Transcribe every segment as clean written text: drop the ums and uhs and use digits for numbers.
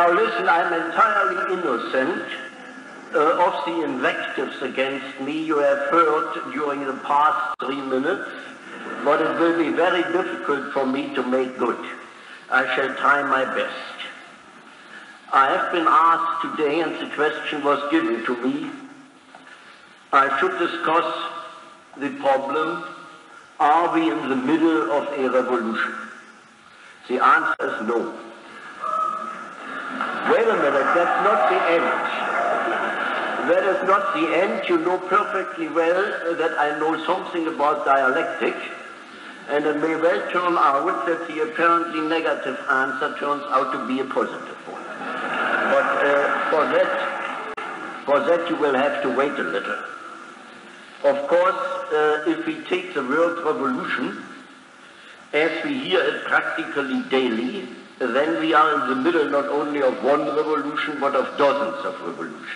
Now listen, I'm entirely innocent of the invectives against me you have heard during the past 3 minutes, but it will be very difficult for me to make good. I shall try my best. I have been asked today, and the question was given to me, I should discuss the problem, are we in the middle of a revolution? The answer is no. Wait a minute, that's not the end. That is not the end. You know perfectly well that I know something about dialectic, and it may well turn out that the apparently negative answer turns out to be a positive one. But for that you will have to wait a little. Of course, if we take the word revolution, as we hear it practically daily, then we are in the middle not only of one revolution, but of dozens of revolutions.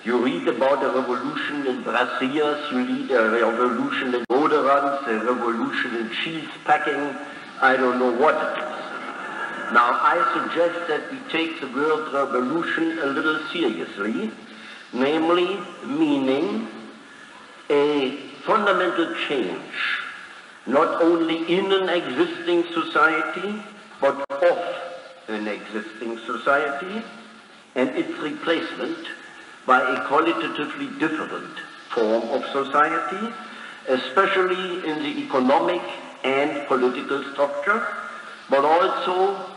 You read about a revolution in brassieres, you read a revolution in deodorants, a revolution in cheese packing, I don't know what it is. Now, I suggest that we take the word revolution a little seriously, namely meaning a fundamental change, not only in an existing society, but of an existing society, and its replacement by a qualitatively different form of society, especially in the economic and political structure, but also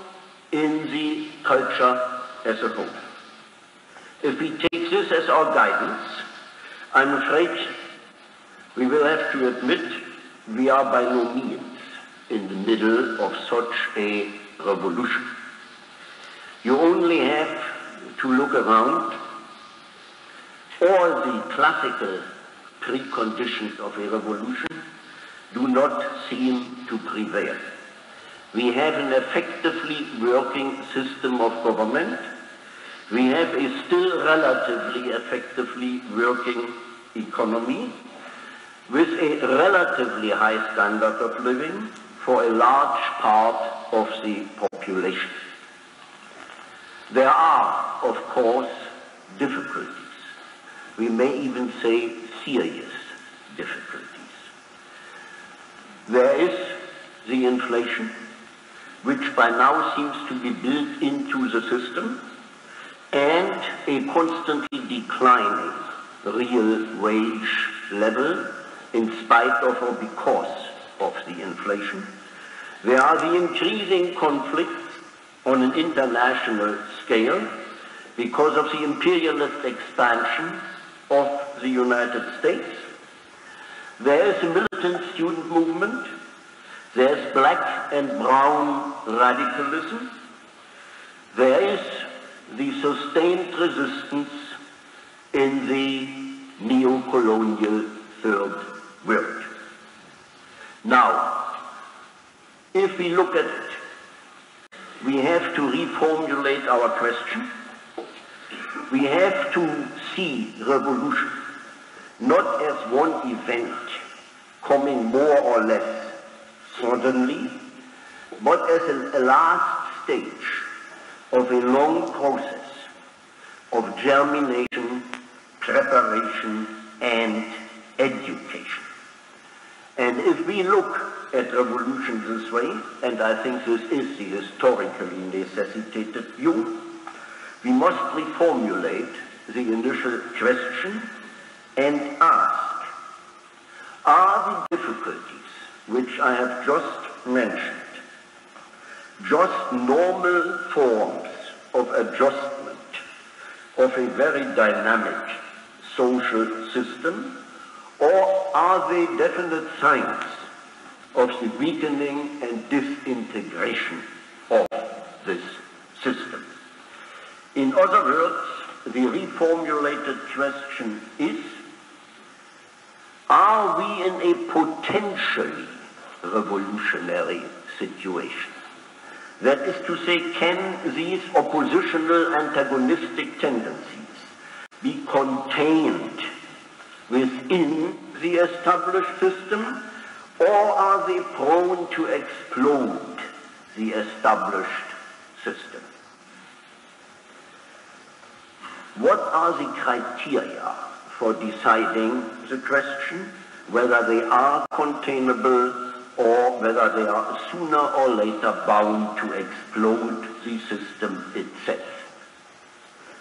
in the culture as a whole. If we take this as our guidance, I'm afraid we will have to admit we are by no means in the middle of such a revolution. You only have to look around. All the classical preconditions of a revolution do not seem to prevail. We have an effectively working system of government. We have a still relatively effectively working economy with a relatively high standard of living for a large part of the population. There are, of course, difficulties. We may even say serious difficulties. There is the inflation, which by now seems to be built into the system, and a constantly declining real wage level in spite of or because of the inflation. There are the increasing conflicts on an international scale because of the imperialist expansion of the United States. There is a militant student movement. There's black and brown radicalism. There is the sustained resistance in the neo-colonial third world. Now, if we look at it, we have to reformulate our question. We have to see revolution not as one event coming more or less suddenly, but as a last stage of a long process of germination, preparation, and education. And if we look at revolution this way, and I think this is the historically necessitated view, we must reformulate the initial question and ask, are the difficulties which I have just mentioned just normal forms of adjustment of a very dynamic social system, or are they definite signs of the weakening and disintegration of this system? In other words, the reformulated question is, are we in a potentially revolutionary situation? That is to say, can these oppositional antagonistic tendencies be contained within the established system, or are they prone to explode the established system? What are the criteria for deciding the question whether they are containable or whether they are sooner or later bound to explode the system itself?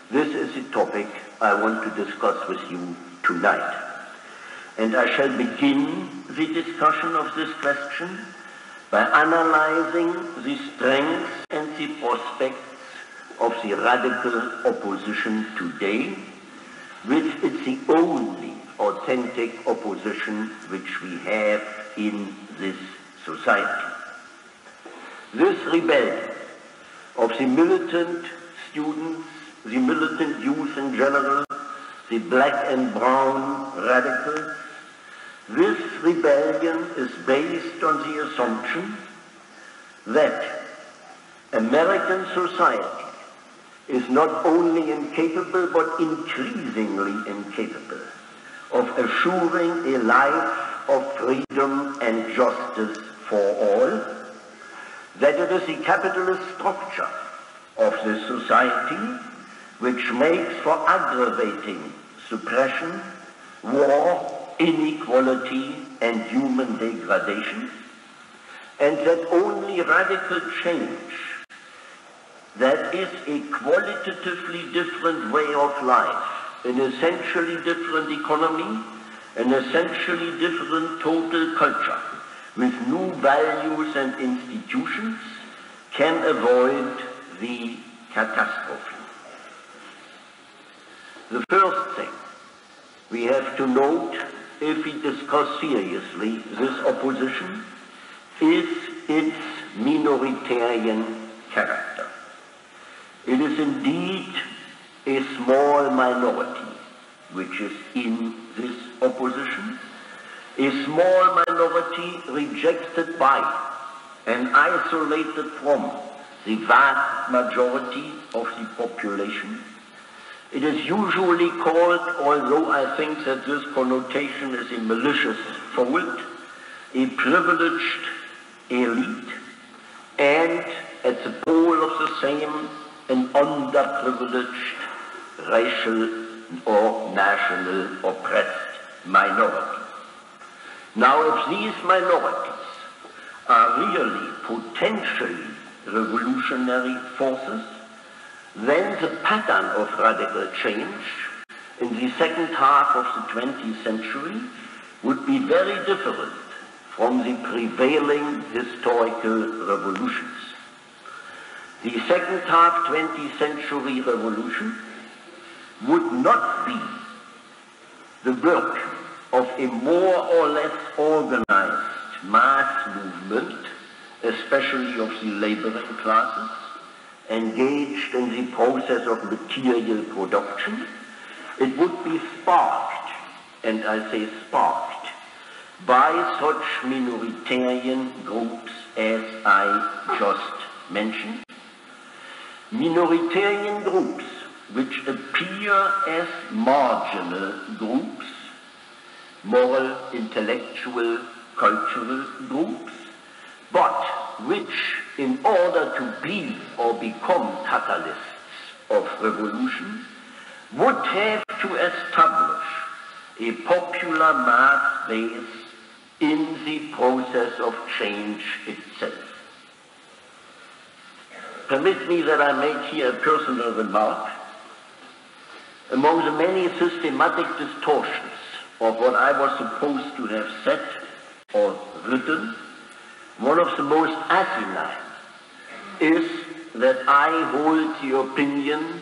This is the topic I want to discuss with you tonight. And I shall begin the discussion of this question by analyzing the strengths and the prospects of the radical opposition today, which is the only authentic opposition which we have in this society. This rebellion of the militant students, the militant youth in general, the black and brown radicals, this rebellion is based on the assumption that American society is not only incapable but increasingly incapable of assuring a life of freedom and justice for all, that it is the capitalist structure of this society which makes for aggravating suppression, war, inequality, and human degradation, and that only radical change, that is a qualitatively different way of life, an essentially different economy, an essentially different total culture, with new values and institutions, can avoid the catastrophe. The first thing we have to note, if we discuss seriously this opposition, is its minoritarian character. It is indeed a small minority which is in this opposition, a small minority rejected by and isolated from the vast majority of the population. It is usually called, although I think that this connotation is a malicious fault, a privileged elite, and at the pole of the same, an underprivileged racial or national oppressed minority. Now, if these minorities are really potentially revolutionary forces, then the pattern of radical change in the second half of the 20th century would be very different from the prevailing historical revolutions. The second half 20th century revolution would not be the work of a more or less organized mass movement, especially of the laboring classes, engaged in the process of material production. It would be sparked, and I say sparked, by such minoritarian groups as I just mentioned. Minoritarian groups which appear as marginal groups, moral, intellectual, cultural groups, but which, in order to be or become catalysts of revolution, would have to establish a popular mass base in the process of change itself. Permit me that I make here a personal remark. Among the many systematic distortions of what I was supposed to have said or written, one of the most asinine is that I hold the opinion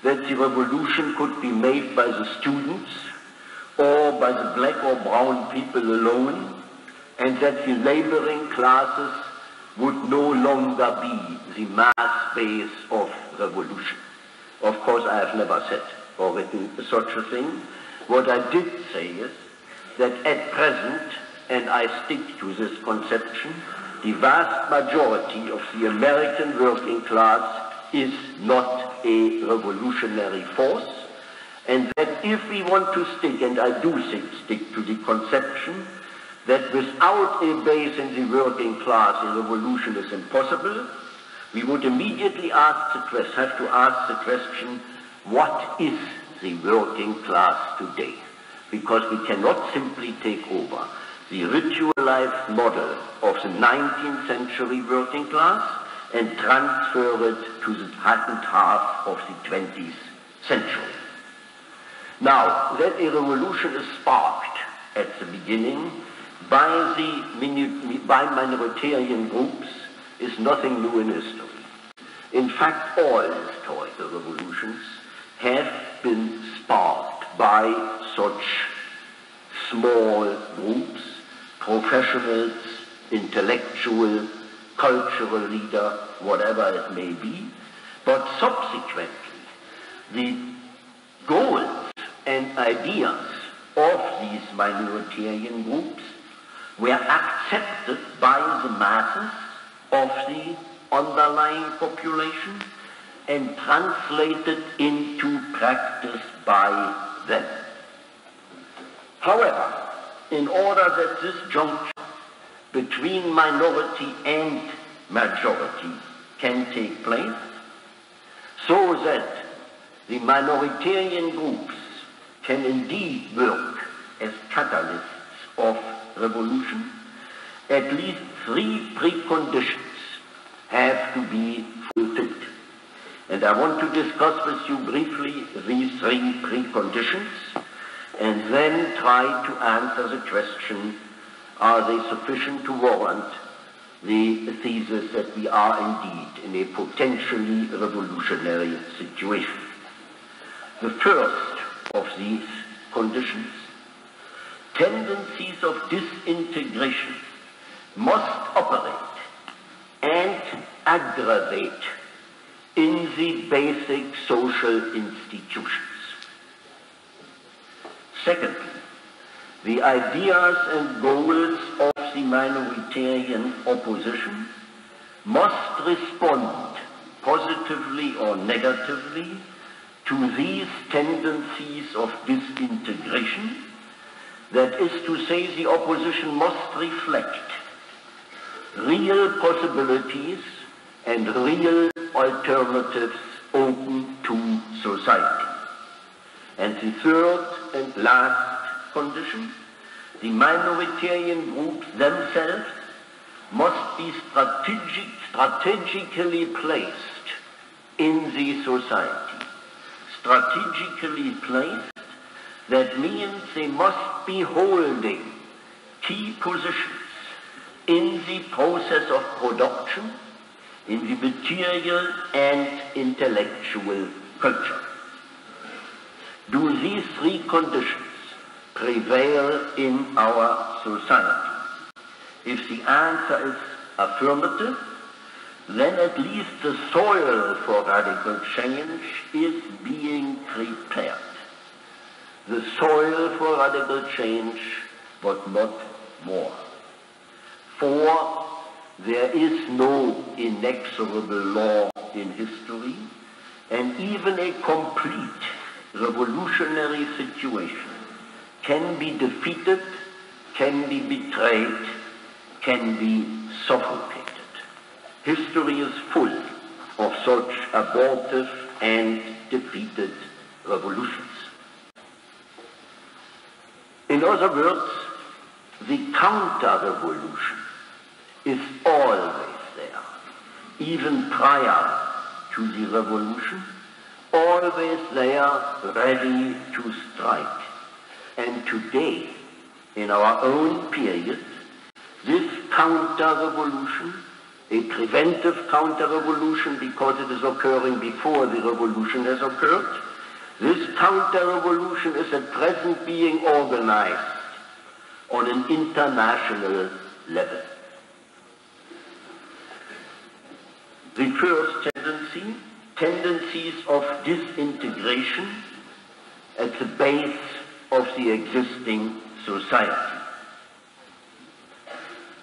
that the revolution could be made by the students or by the black or brown people alone, and that the laboring classes would no longer be the mass base of revolution. Of course, I have never said or written such a thing. What I did say is that at present, and I stick to this conception, the vast majority of the American working class is not a revolutionary force, and that if we want to stick, and I do stick to the conception, that without a base in the working class, a revolution is impossible, we would immediately have to ask the question, what is the working class today, because we cannot simply take over the ritualized model of the 19th century working class and transfer it to the second half of the 20th century. Now, that a revolution is sparked at the beginning by minoritarian groups is nothing new in history. In fact, all historical revolutions have been sparked by such small groups, professionals, intellectual, cultural leader, whatever it may be, but subsequently the goals and ideas of these minoritarian groups were accepted by the masses of the underlying population and translated into practice by them. However, in order that this junction between minority and majority can take place, so that the minoritarian groups can indeed work as catalysts of revolution, at least three preconditions have to be fulfilled. And I want to discuss with you briefly these three preconditions and then try to answer the question, are they sufficient to warrant the thesis that we are indeed in a potentially revolutionary situation? The first of these conditions, tendencies of disintegration must operate and aggravate in the basic social institutions. Secondly, the ideas and goals of the minoritarian opposition must respond positively or negatively to these tendencies of disintegration. That is to say, the opposition must reflect real possibilities and real alternatives open to society. And the third and last condition, the minoritarian groups themselves must be strategically placed in the society. Strategically placed, that means they must be holding key positions in the process of production, in the material and intellectual culture. Do these three conditions prevail in our society? If the answer is affirmative, then at least the soil for radical change is being prepared. The soil for radical change, but not more. For there is no inexorable law in history, and even a complete revolutionary situation can be defeated, can be betrayed, can be suffocated. History is full of such abortive and defeated revolutions. In other words, the counter-revolution is always there, even prior to the revolution, always there, ready to strike. And today, in our own period, this counter-revolution, a preventive counter-revolution because it is occurring before the revolution has occurred, this counter-revolution is at present being organized on an international level. The first tendency, tendencies of disintegration at the base of the existing society.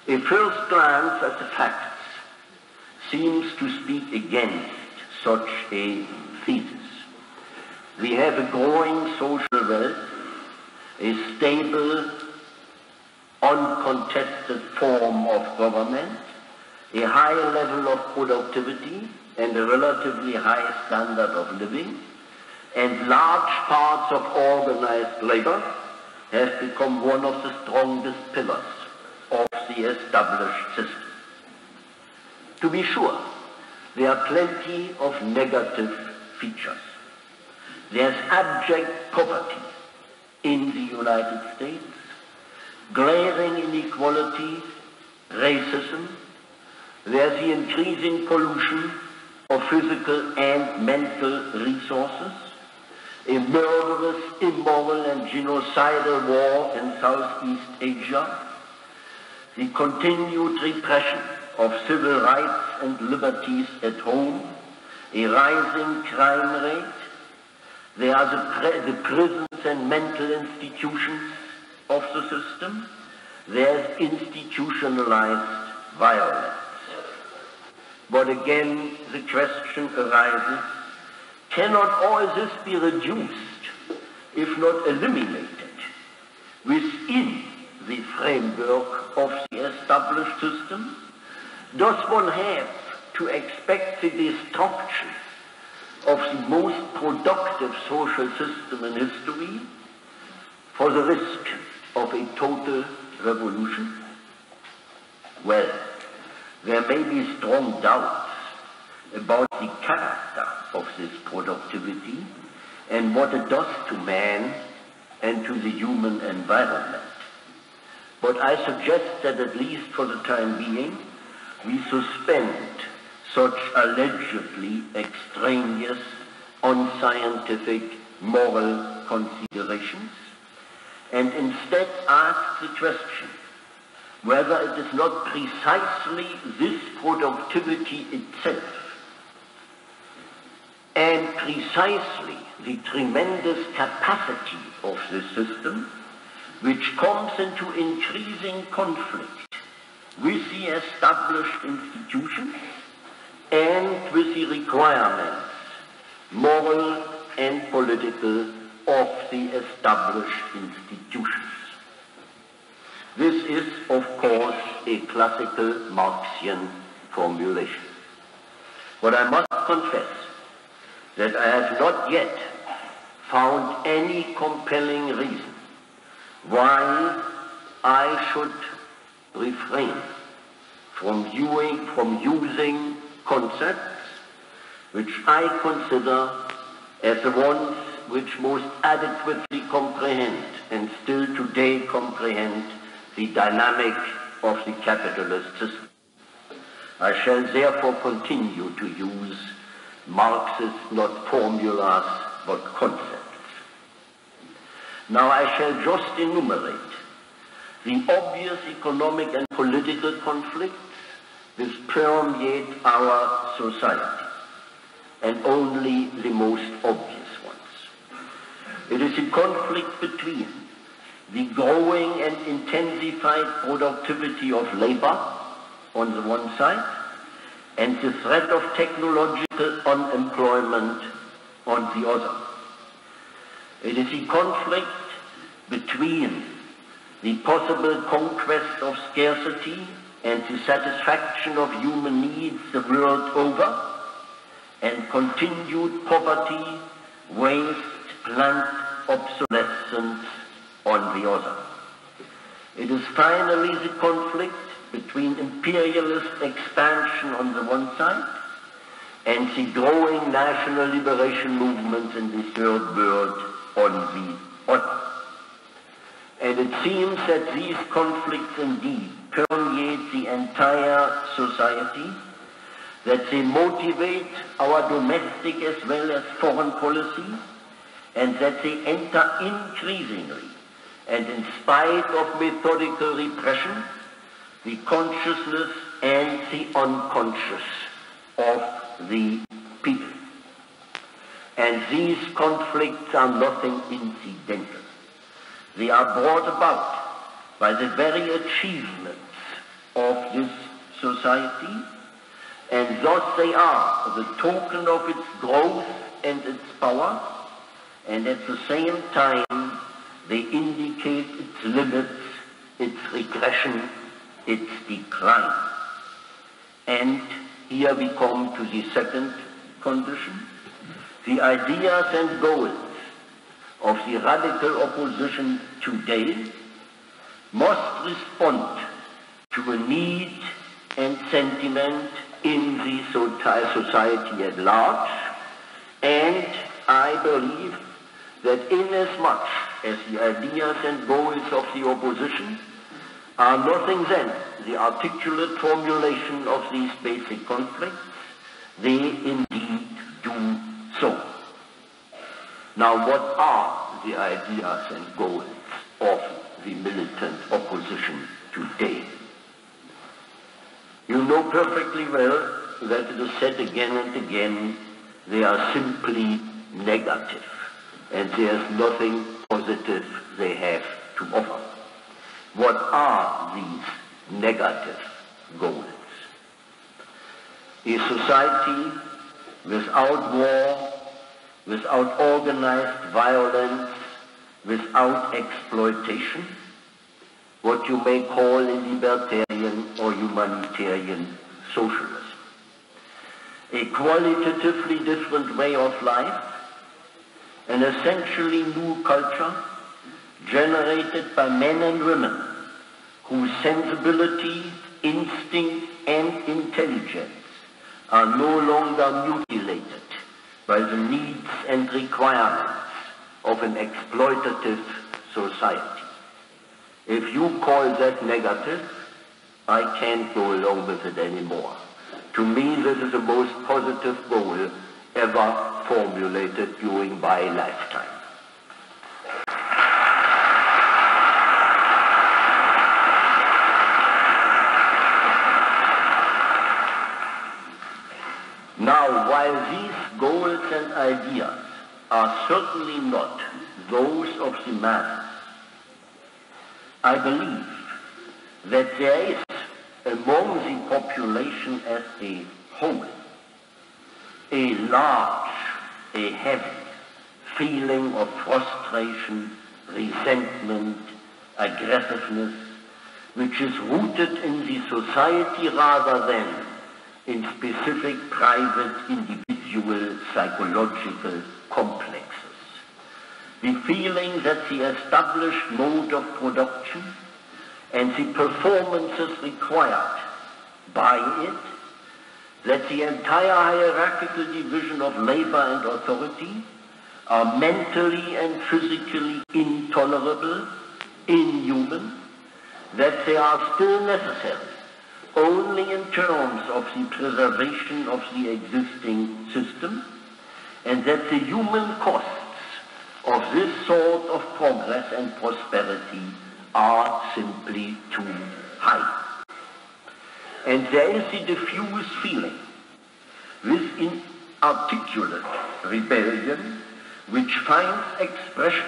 A first glance at the facts seems to speak against such a thesis. We have a growing social wealth, a stable, uncontested form of government, a high level of productivity, and a relatively high standard of living, and large parts of organized labor have become one of the strongest pillars of the established system. To be sure, there are plenty of negative features. There's abject poverty in the United States, glaring inequality, racism. There's the increasing pollution of physical and mental resources, a murderous, immoral, and genocidal war in Southeast Asia, the continued repression of civil rights and liberties at home, a rising crime rate. There are the prisons and mental institutions of the system. There's institutionalized violence. But again, the question arises, cannot all this be reduced, if not eliminated, within the framework of the established system? Does one have to expect the destruction of the most productive social system in history for the risk of a total revolution? Well, there may be strong doubts about the character of this productivity and what it does to man and to the human environment. But I suggest that at least for the time being, we suspend such allegedly extraneous, unscientific, moral considerations, and instead ask the question whether it is not precisely this productivity itself and precisely the tremendous capacity of the system which comes into increasing conflict with the established institutions and with the requirements, moral and political, of the established institutions. This is, of course, a classical Marxian formulation. But I must confess that I have not yet found any compelling reason why I should refrain from using concepts which I consider as the ones which most adequately comprehend and still today comprehend the dynamic of the capitalist system. I shall therefore continue to use Marxist not formulas but concepts. Now I shall just enumerate the obvious economic and political conflicts which permeate our society, and only the most obvious ones. It is a conflict between the growing and intensified productivity of labor on the one side and the threat of technological unemployment on the other. It is a conflict between the possible conquest of scarcity and the satisfaction of human needs the world over, and continued poverty, waste, plant obsolescence on the other. It is finally the conflict between imperialist expansion on the one side and the growing national liberation movements in the third world on the other. And it seems that these conflicts indeed permeate the entire society, that they motivate our domestic as well as foreign policy, and that they enter increasingly, and in spite of methodical repression, the consciousness and the unconscious of the people. And these conflicts are nothing incidental. They are brought about by the very achievements of this society, and thus they are the token of its growth and its power, and at the same time they indicate its limits, its regression, its decline. And here we come to the second condition. The ideas and goals of the radical opposition today must respond to a need and sentiment in the society at large, and I believe that inasmuch as the ideas and goals of the opposition are nothing than the articulate formulation of these basic conflicts, they indeed do so. Now, what are the ideas and goals of the militant opposition today? You know perfectly well that it is said again and again, they are simply negative, and there's nothing positive they have to offer. What are these negative goals? A society without war, without organized violence, without exploitation, what you may call a libertarian or humanitarian socialism. A qualitatively different way of life, an essentially new culture generated by men and women whose sensibility, instinct, and intelligence are no longer mutilated by the needs and requirements of an exploitative society. If you call that negative, I can't go along with it anymore. To me, this is the most positive goal ever formulated during my lifetime. Now, while these goals and ideas are certainly not those of the masses, I believe that there is among the population as a whole a large, a heavy feeling of frustration, resentment, aggressiveness, which is rooted in the society rather than in specific private individual psychological complexes. The feeling that the established mode of production and the performances required by it, that the entire hierarchical division of labor and authority are mentally and physically intolerable, inhuman, that they are still necessary only in terms of the preservation of the existing system, and that the human costs of this sort of progress and prosperity are simply too high. And there is the diffuse feeling, this inarticulate rebellion, which finds expression,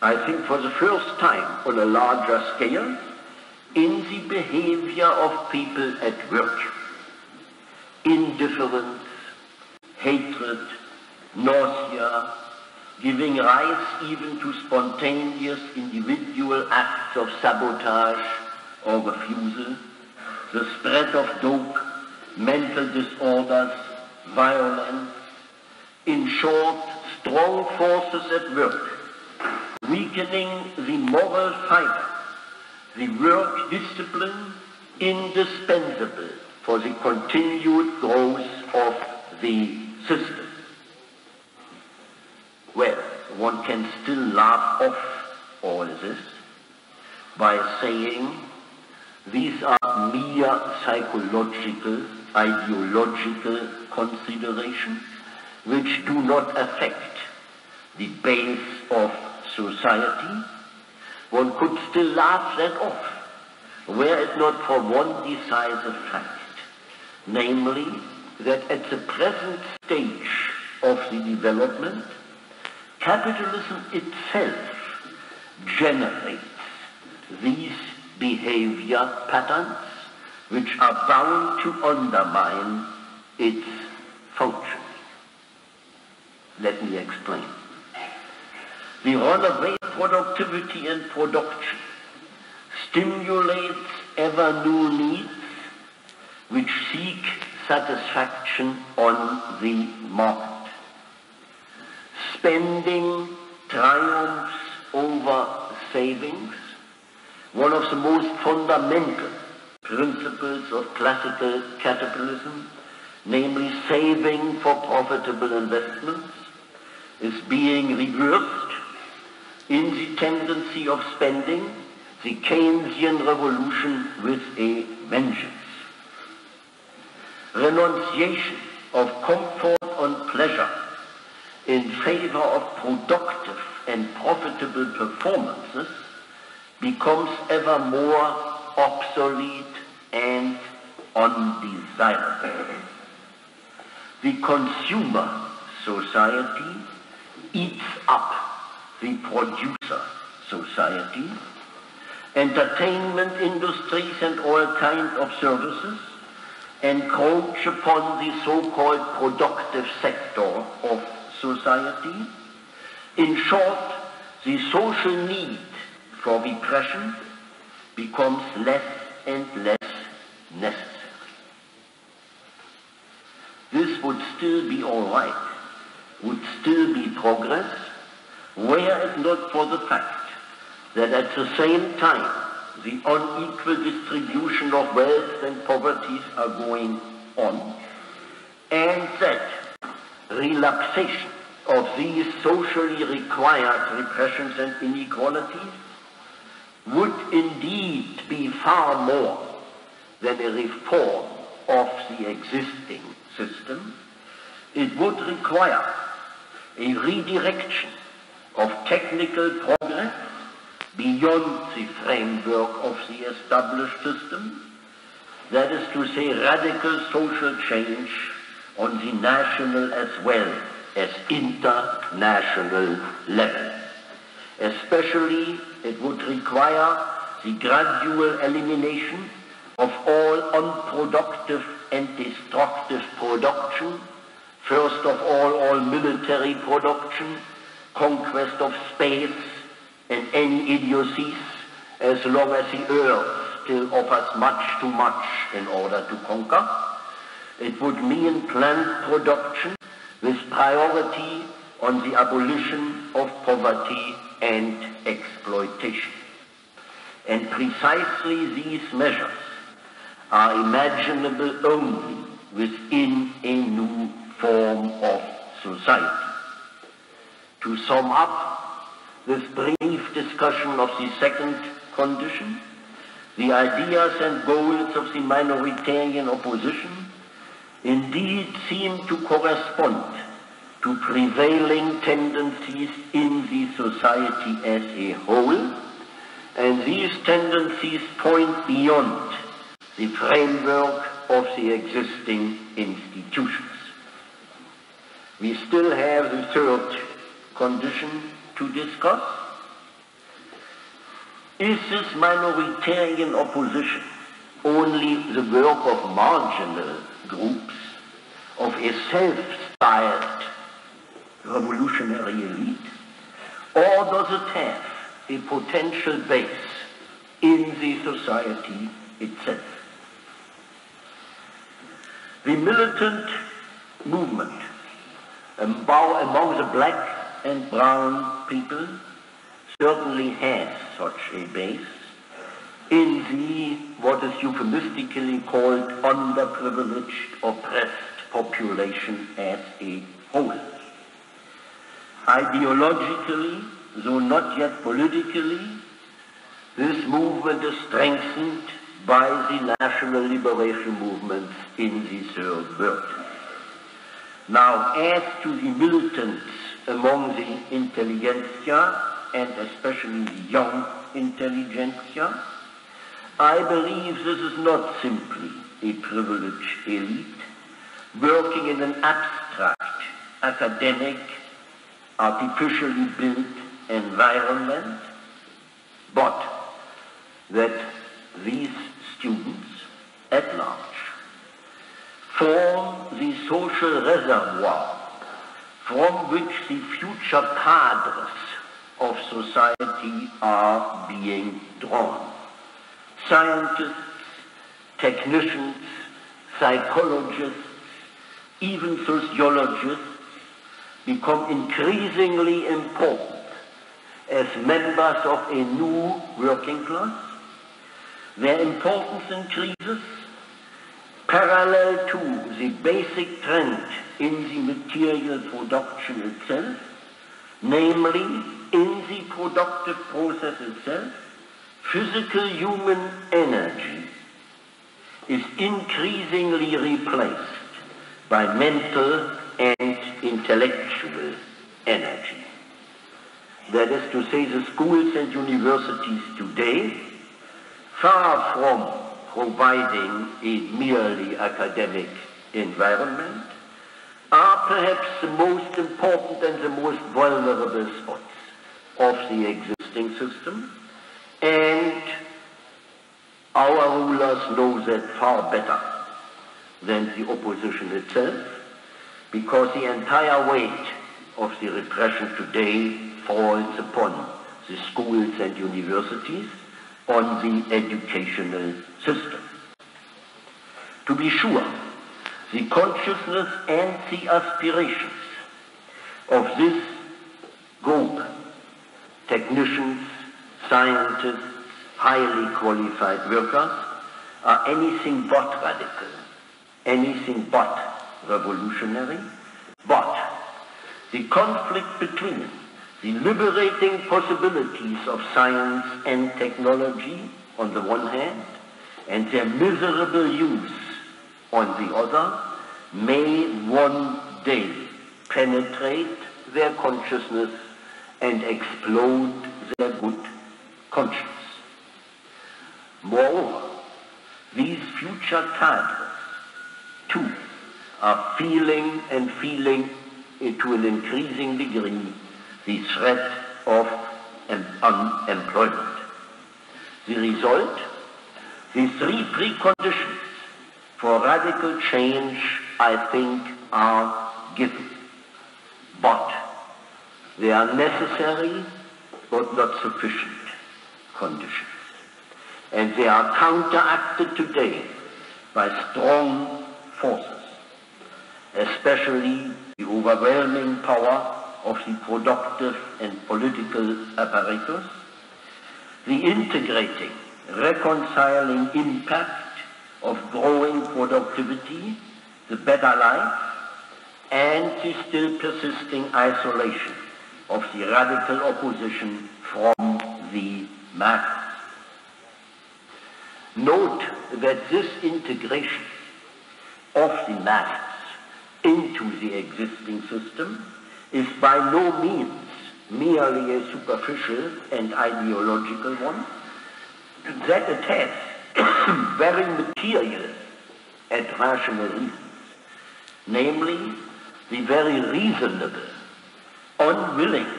I think for the first time on a larger scale, in the behavior of people at work. Indifference, hatred, nausea, giving rise even to spontaneous individual acts of sabotage or refusal, the spread of dope, mental disorders, violence, in short, strong forces at work, weakening the moral fiber, the work discipline indispensable for the continued growth of the system. Well, one can still laugh off all this by saying these are mere psychological, ideological considerations which do not affect the base of society. One could still laugh that off, were it not for one decisive fact, namely that at the present stage of the development, capitalism itself generates these behavior patterns which are bound to undermine its function. Let me explain. The runaway productivity and production stimulates ever new needs which seek satisfaction on the market. spending triumphs over savings, one of the most fundamental principles of classical capitalism, namely saving for profitable investments, is being reversed in the tendency of spending, the Keynesian revolution with a vengeance. Renunciation of comfort and pleasure in favor of productive and profitable performances becomes ever more obsolete and undesirable. The consumer society eats up the producer society. Entertainment industries and all kinds of services encroach upon the so-called productive sector of society. In short, the social need for repression becomes less and less necessary. This would still be all right, would still be progress, were it not for the fact that at the same time the unequal distribution of wealth and poverty are going on, and that relaxation of these socially required repressions and inequalities would indeed be far more than a reform of the existing system. It would require a redirection of technical progress beyond the framework of the established system, that is to say, radical social change on the national as well as international level. Especially, it would require the gradual elimination of all unproductive and destructive production, first of all military production, conquest of space, and any idiocies, as long as the earth still offers much too much in order to conquer. It would mean planned production with priority on the abolition of poverty and exploitation. And precisely these measures are imaginable only within a new form of society. To sum up this brief discussion of the second condition, the ideas and goals of the minoritarian opposition indeed seem to correspond to prevailing tendencies in the society as a whole, and these tendencies point beyond the framework of the existing institutions. We still have the third condition to discuss. Is this minoritarian opposition only the work of marginal groups, of a self-styled revolutionary elite, or does it have a potential base in the society itself? The militant movement among the black and brown people certainly has such a base in the what is euphemistically called underprivileged, oppressed population as a whole. Ideologically, though not yet politically, this movement is strengthened by the national liberation movements in the Third World. Now, as to the militants among the intelligentsia, and especially the young intelligentsia, I believe this is not simply a privileged elite working in an abstract, academic, artificially built environment, but that these students at large form the social reservoir from which the future cadres of society are being drawn. Scientists, technicians, psychologists, even sociologists become increasingly important as members of a new working class. Their importance increases parallel to the basic trend in the material production itself, namely in the productive process itself. Physical human energy is increasingly replaced by mental and intellectual energy. That is to say, the schools and universities today, far from providing a merely academic environment, are perhaps the most important and the most vulnerable spots of the existing system, and our rulers know that far better than the opposition itself, because the entire weight of the repression today falls upon the schools and universities, on the educational system. To be sure, the consciousness and the aspirations of this group, technicians, scientists, highly qualified workers, are anything but radical, anything but revolutionary, but the conflict between the liberating possibilities of science and technology on the one hand, and their miserable use on the other, may one day penetrate their consciousness and explode their good conscience. Moreover, these future cadres, too, are feeling to an increasing degree the threat of unemployment. The result, the three preconditions for radical change, I think, are given. But they are necessary but not sufficient conditions. And they are counteracted today by strong forces, especially the overwhelming power of the productive and political apparatus, the integrating, reconciling impact of growing productivity, the better life, and the still persisting isolation of the radical opposition from the masses. Note that this integration of the masses into the existing system is by no means merely a superficial and ideological one, that it has very material and rational reasons, namely the very reasonable unwillingness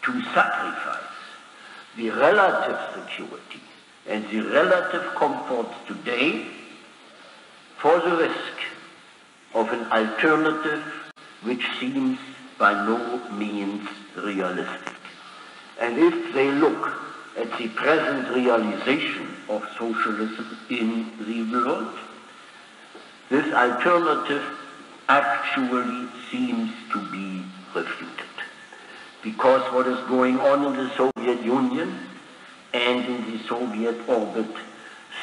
to sacrifice the relative security and the relative comforts today for the risk of an alternative which seems by no means realistic. And if they look at the present realization of socialism in the world, this alternative actually seems to be refuted. Because what is going on in the Soviet Union and in the Soviet orbit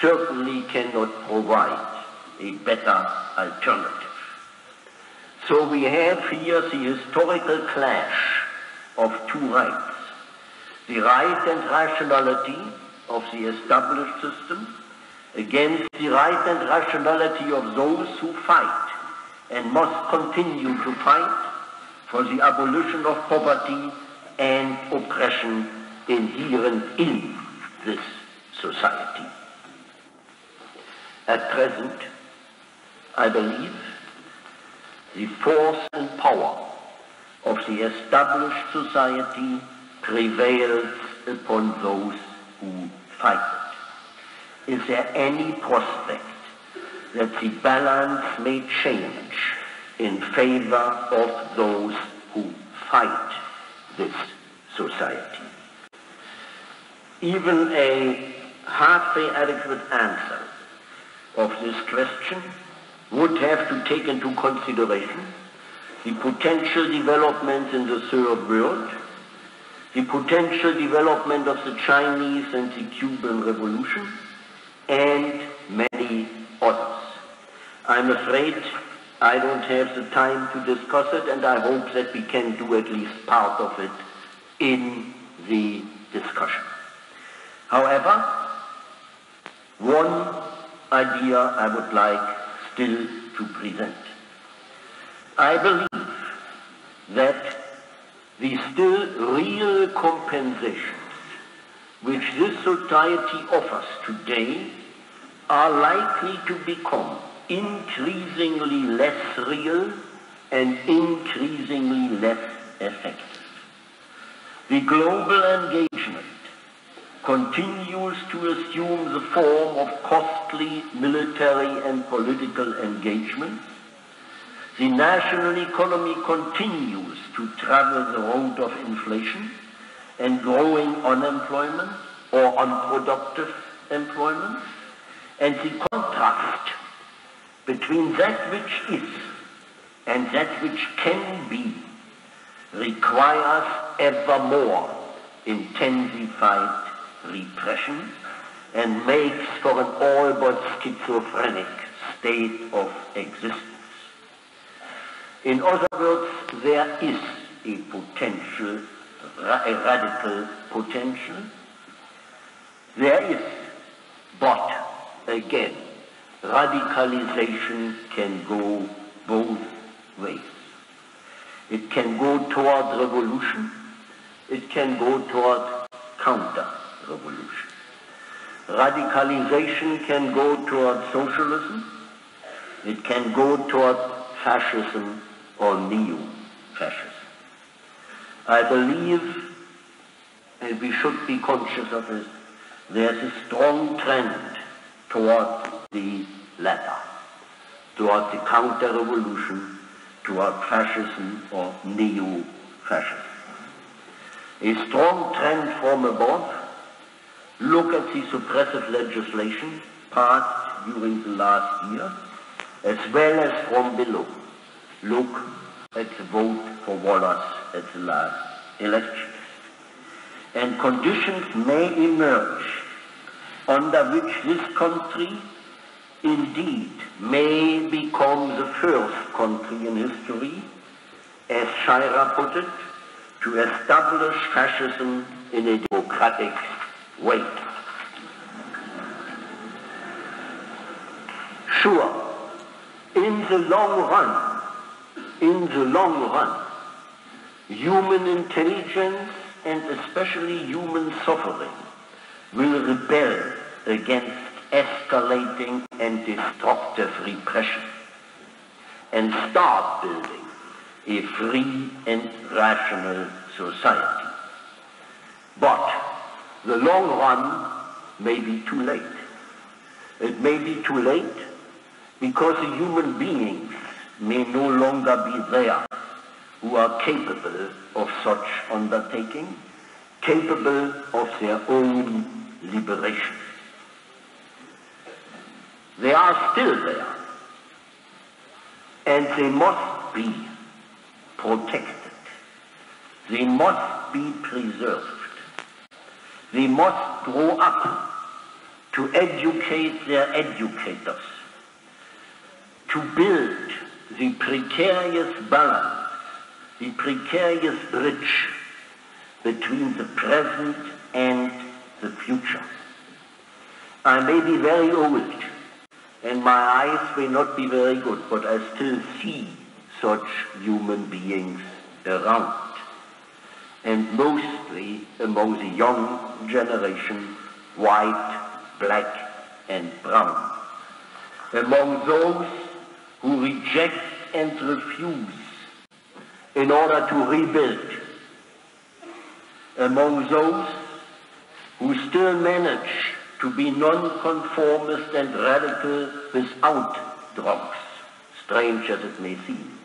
certainly cannot provide a better alternative. So we have here the historical clash of two rights. The right and rationality of the established system against the right and rationality of those who fight and must continue to fight for the abolition of poverty and oppression inherent in this society. At present, I believe, the force and power of the established society prevails upon those who fight it. Is there any prospect that the balance may change in favor of those who fight this society? Even a halfway adequate answer of this question would have to take into consideration the potential developments in the Third World, the potential development of the Chinese and the Cuban Revolution, and many others. I'm afraid I don't have the time to discuss it, and I hope that we can do at least part of it in the discussion. However, one idea I would like still to present. I believe that the still real compensations which this society offers today are likely to become increasingly less real and increasingly less effective. The global engagement continues to assume the form of costly military and political engagements. The national economy continues to travel the road of inflation and growing unemployment or unproductive employment, and the contrast between that which is and that which can be requires ever more intensified repression and makes for an all but schizophrenic state of existence. In other words, there is a potential, a radical potential. There is, but again, radicalization can go both ways. It can go toward revolution, it can go toward counter-revolution. Radicalization can go toward socialism, it can go toward fascism or neo-fascism. I believe, and we should be conscious of this, there's a strong trend toward the latter, toward the counter-revolution, toward fascism or neo-fascism. A strong trend from above. Look at the suppressive legislation passed during the last year, as well as from below. Look at the vote for Wallace at the last election. And conditions may emerge under which this country indeed may become the first country in history, as Shira put it, to establish fascism in a democratic way. Sure, in the long run, human intelligence and especially human suffering will rebel against escalating and destructive repression and start building a free and rational society. But the long run may be too late. It may be too late because the human beings may no longer be there who are capable of such undertaking, capable of their own liberation. They are still there, and they must be protected. They must be preserved. They must grow up to educate their educators, to build the precarious balance, the precarious bridge between the present and the future. I may be very old, and my eyes may not be very good, but I still see such human beings around, and mostly among the young generation, white, black, and brown, among those who reject and refuse in order to rebuild, among those who still manage to be nonconformist and radical without drugs, strange as it may seem,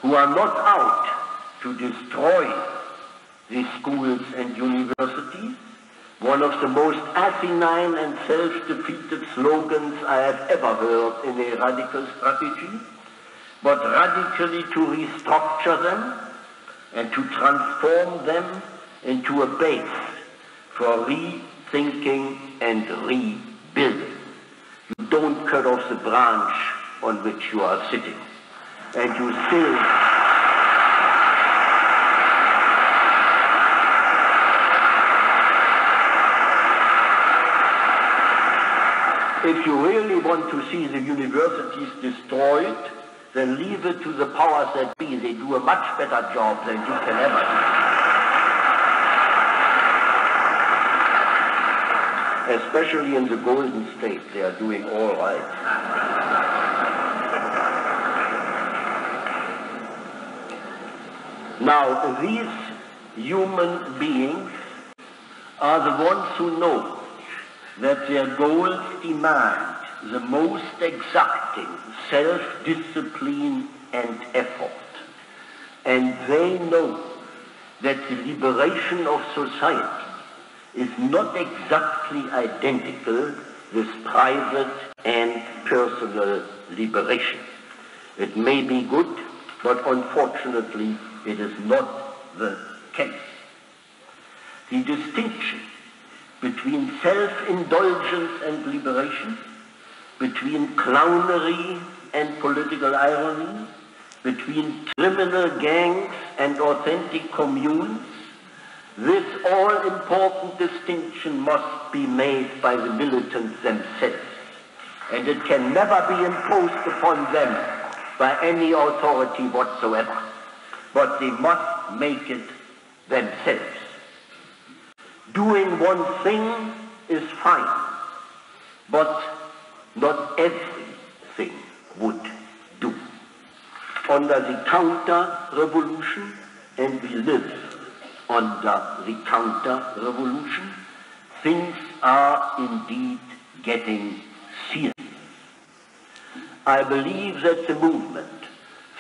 who are not out to destroy the schools and universities, one of the most asinine and self-defeated slogans I have ever heard in a radical strategy, but radically to restructure them and to transform them into a base for rethinking and rebuilding. You don't cut off the branch on which you are sitting, and you still if you really want to see the universities destroyed, then leave it to the powers that be. They do a much better job than you can ever do. Especially in the Golden State, they are doing all right. Now, these human beings are the ones who know that their goals demand the most exacting self-discipline and effort. And they know that the liberation of society is not exactly identical with private and personal liberation. It may be good, but unfortunately it is not the case. The distinction between self-indulgence and liberation, between clownery and political irony, between criminal gangs and authentic communes, this all-important distinction must be made by the militants themselves, and it can never be imposed upon them by any authority whatsoever, but they must make it themselves. Doing one thing is fine, but not everything would do. Under the counter-revolution, and we live under the counter-revolution, things are indeed getting serious. I believe that the movement,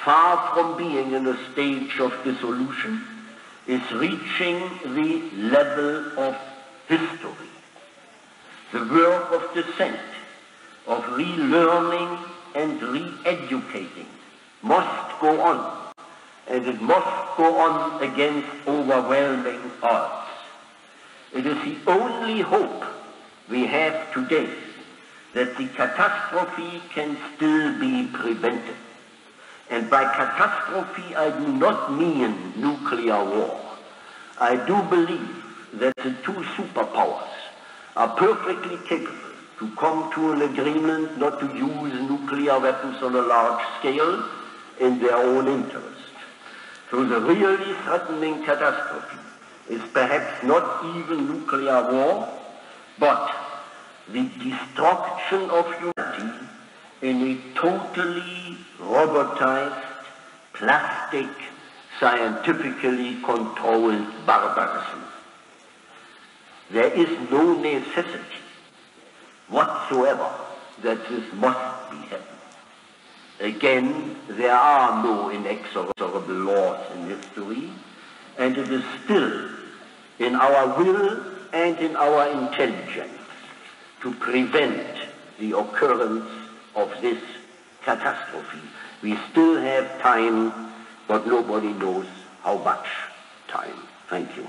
far from being in a stage of dissolution, is reaching the level of history. The work of descent, of relearning and re-educating must go on, and it must go on against overwhelming odds. It is the only hope we have today that the catastrophe can still be prevented. And by catastrophe, I do not mean nuclear war. I do believe that the two superpowers are perfectly capable to come to an agreement not to use nuclear weapons on a large scale in their own interest. So the really threatening catastrophe is perhaps not even nuclear war, but the destruction of humanity in a totally robotized, plastic, scientifically controlled barbarism. There is no necessity whatsoever that this must be happening. Again, there are no inexorable laws in history, and it is still in our will and in our intelligence to prevent the occurrence of this catastrophe. We still have time, but nobody knows how much time. Thank you.